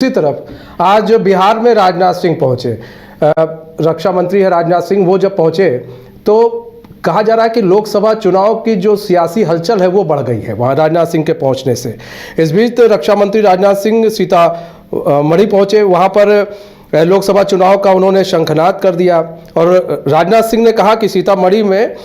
दूसरी तरफ आज बिहार में राजनाथ सिंह पहुंचे, रक्षा मंत्री है राजनाथ सिंह, वो जब पहुंचे तो कहा जा रहा है कि लोकसभा चुनाव की जो सियासी हलचल है वो बढ़ गई है वहां राजनाथ सिंह के पहुंचने से। इस बीच तो रक्षा मंत्री राजनाथ सिंह सीतामढ़ी पहुंचे, वहां पर लोकसभा चुनाव का उन्होंने शंखनाद कर दिया और राजनाथ सिंह ने कहा कि सीतामढ़ी में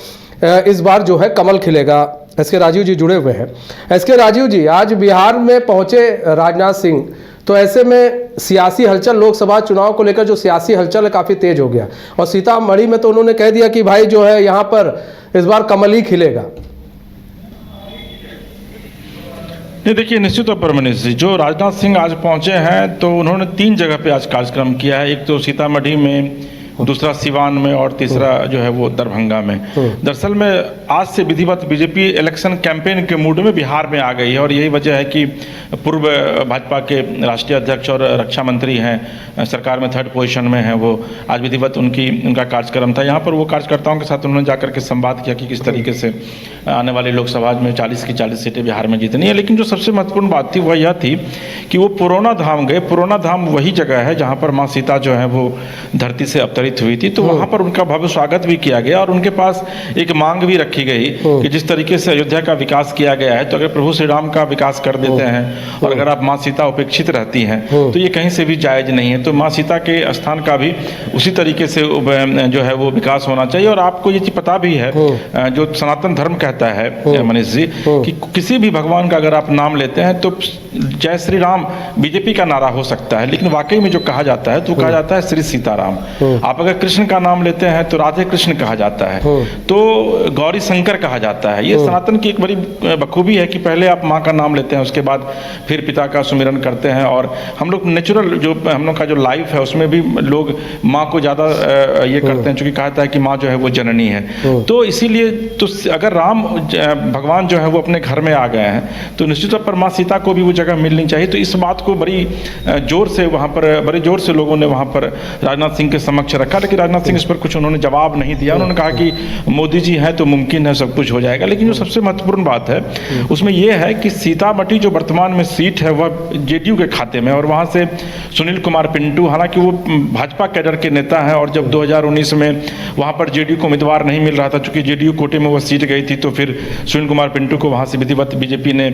इस बार जो है कमल खिलेगा। एसके राजीव जी जुड़े हुए हैं। एसके राजीव जी, आज बिहार में पहुंचे राजनाथ सिंह, तो ऐसे में सियासी हलचल, लोकसभा चुनाव को लेकर जो सियासी हलचल है काफ़ी तेज हो गया और सीतामढ़ी में तो उन्होंने कह दिया कि भाई जो है यहाँ पर इस बार कमल ही खिलेगा। नहीं, देखिए, निश्चित तौर पर मनीष जी, जो राजनाथ सिंह आज पहुंचे हैं तो उन्होंने 3 जगह पे आज कार्यक्रम किया है। एक तो सीतामढ़ी में, दूसरा सिवान में और तीसरा जो है वो दरभंगा में। दरअसल में आज से विधिवत बीजेपी इलेक्शन कैंपेन के मूड में बिहार में आ गई है और यही वजह है कि पूर्व भाजपा के राष्ट्रीय अध्यक्ष और रक्षा मंत्री हैं, सरकार में 3rd पोजीशन में हैं, वो आज विधिवत उनका कार्यक्रम था। यहाँ पर वो कार्यकर्ताओं के साथ उन्होंने जाकर के संवाद किया कि किस तरीके से आने वाली लोकसभा में 40 की 40 सीटें बिहार में जीतनी है। लेकिन जो सबसे महत्वपूर्ण बात थी वह यह थी कि वो पुराना धाम गए। पुराना धाम वही जगह है जहाँ पर माँ सीता जो है वो धरती से अवतरित हुई थी, तो वहाँ पर उनका भव्य स्वागत भी किया गया और उनके पास एक मांग भी रखी गई कि जिस तरीके से अयोध्या का विकास किया गया है, तो अगर प्रभु श्री राम का विकास कर देते हैं और अगर आप माँ सीता उपेक्षित रहती हैं तो ये कहीं से भी जायज नहीं है। तो माँ सीता के स्थान का भी उसी तरीके से जो है वो विकास होना चाहिए। और आपको ये चीज पता भी है, जो सनातन धर्म कहता है मनीष जी, कि किसी भी भगवान का अगर आप नाम लेते हैं तो जय श्री राम बीजेपी का नारा हो सकता है, लेकिन वाकई में जो कहा जाता है तो कहा जाता है श्री सीताराम। आप अगर कृष्ण का नाम लेते हैं तो राधे कृष्ण कहा जाता है, तो गौरी शंकर कहा जाता है। ये सनातन की एक बड़ी बखूबी है कि पहले आप माँ का नाम लेते हैं, उसके बाद फिर पिता का सुमिरन करते हैं। और हम लोग नेचुरल जो हम लोग का जो लाइफ है उसमें भी लोग माँ को ज़्यादा ये करते हैं, चूँकि कहा जाता है कि माँ जो है वो जननी है। तो इसीलिए तो अगर राम भगवान जो है वो अपने घर में आ गए हैं तो निश्चित तौर पर माँ सीता को भी वो जगह मिलनी चाहिए। तो इस बात को बड़ी जोर से वहाँ पर बड़े जोर से लोगों ने वहाँ पर राजनाथ सिंह के समक्ष रखा, लेकिन राजनाथ सिंह इस पर कुछ उन्होंने जवाब नहीं दिया। उन्होंने कहा कि मोदी जी हैं तो मुमकिन है, सब कुछ हो जाएगा। लेकिन जो सबसे महत्वपूर्ण बात है उसमें यह है कि सीतामढ़ी जो वर्तमान में सीट है वह जेडीयू के खाते में, और वहाँ से सुनील कुमार पिंटू, हालांकि वो भाजपा कैडर के नेता हैं, और जब 2019 में वहाँ पर जेडीयू को उम्मीदवार नहीं मिल रहा था, चूंकि जेडीयू कोटे में वो सीट गई थी, तो फिर सुनील कुमार पिंटू को वहाँ से विधिवत बीजेपी ने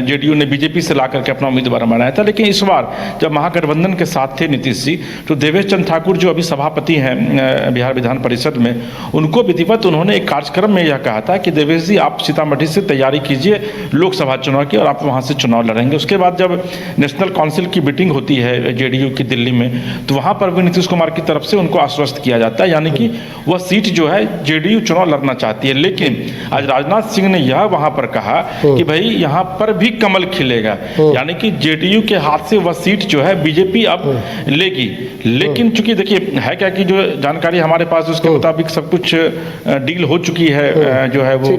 जेडीयू ने बीजेपी से ला करके अपना उम्मीदवार बनाया था। लेकिन इस बार जब महागठबंधन के साथ थे नीतीश जी, तो देवेश चंद्र ठाकुर जो अभी सभापति हैं बिहार विधान परिषद में, उनको विधिवत उन्होंने एक कार्यक्रम में यह कहा था कि देवेश जी आप सीतामढ़ी से तैयारी कीजिए लोकसभा चुनाव की और आप वहाँ से चुनाव लड़ेंगे। उसके बाद जब नेशनल काउंसिल की मीटिंग होती है जेडीयू की दिल्ली में, तो वहाँ पर भी नीतीश कुमार की तरफ से उनको आश्वस्त किया जाता है, यानी कि वह सीट जो है जेडीयू चुनाव लड़ना चाहती है। लेकिन आज राजनाथ सिंह ने यह वहाँ पर कहा कि भाई यहाँ पर भी कमल खिलेगा, यानी कि जेडीयू के हाथ से वह सीट जो है बीजेपी अब लेगी। लेकिन चूंकि देखिए है क्या कि जो जानकारी हमारे पास उसके मुताबिक सब कुछ डील हो चुकी है, जो है वो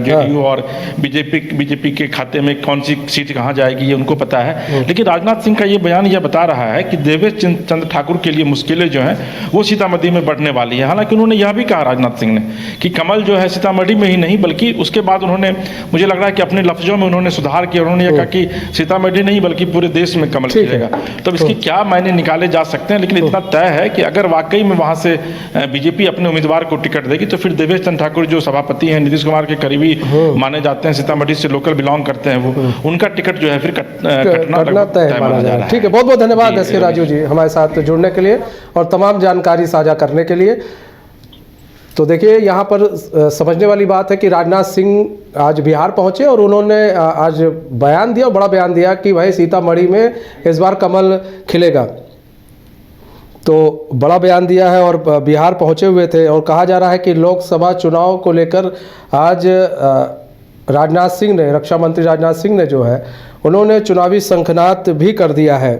जेडीयू और बीजेपी के खाते में कौन सी सीट कहाँ जाएगी ये उनको पता है। लेकिन राजनाथ सिंह का ये बयान यह बता रहा है कि देवेश चंद्र ठाकुर के लिए मुश्किलें जो हैं वो सीतामढ़ी में बढ़ने वाली है। हालांकि उन्होंने यह भी कहा राजनाथ सिंह ने कि कमल जो है सीतामढ़ी में ही नहीं बल्कि उसके बाद उन्होंने, मुझे लग रहा है कि अपने लफ्जों में उन्होंने सुधार किया। उन्होंने यह कहा कि सीतामढ़ी नहीं बल्कि पूरे देश में कमल खिलेगा। तो इसकी क्या मायने निकाले जा सकते हैं, लेकिन इतना तय है कि अगर वाकई में वहाँ से बीजेपी अपने उम्मीदवार को टिकट देगी तो फिर देवेश चंद्र ठाकुर जो सभापति हैं, नीतीश कुमार के करीबी माने जाते हैं, सीतामढ़ी से लोकल बिलोंग करते हैं, वो उनका टिकट जो है फिर कटना तय माना जा रहा है। ठीक है, बहुत बहुत धन्यवाद एसके राजीव जी हमारे साथ जुड़ने के लिए और तमाम जानकारी साझा करने के लिए। तो देखिए, यहाँ पर समझने वाली बात है कि राजनाथ सिंह आज बिहार पहुँचे और उन्होंने आज बयान दिया, बड़ा बयान दिया कि भाई सीतामढ़ी में इस बार कमल खिलेगा। तो बड़ा बयान दिया है और बिहार पहुँचे हुए थे और कहा जा रहा है कि लोकसभा चुनाव को लेकर आज राजनाथ सिंह ने, रक्षा मंत्री राजनाथ सिंह ने जो है उन्होंने चुनावी शंखनाद भी कर दिया है।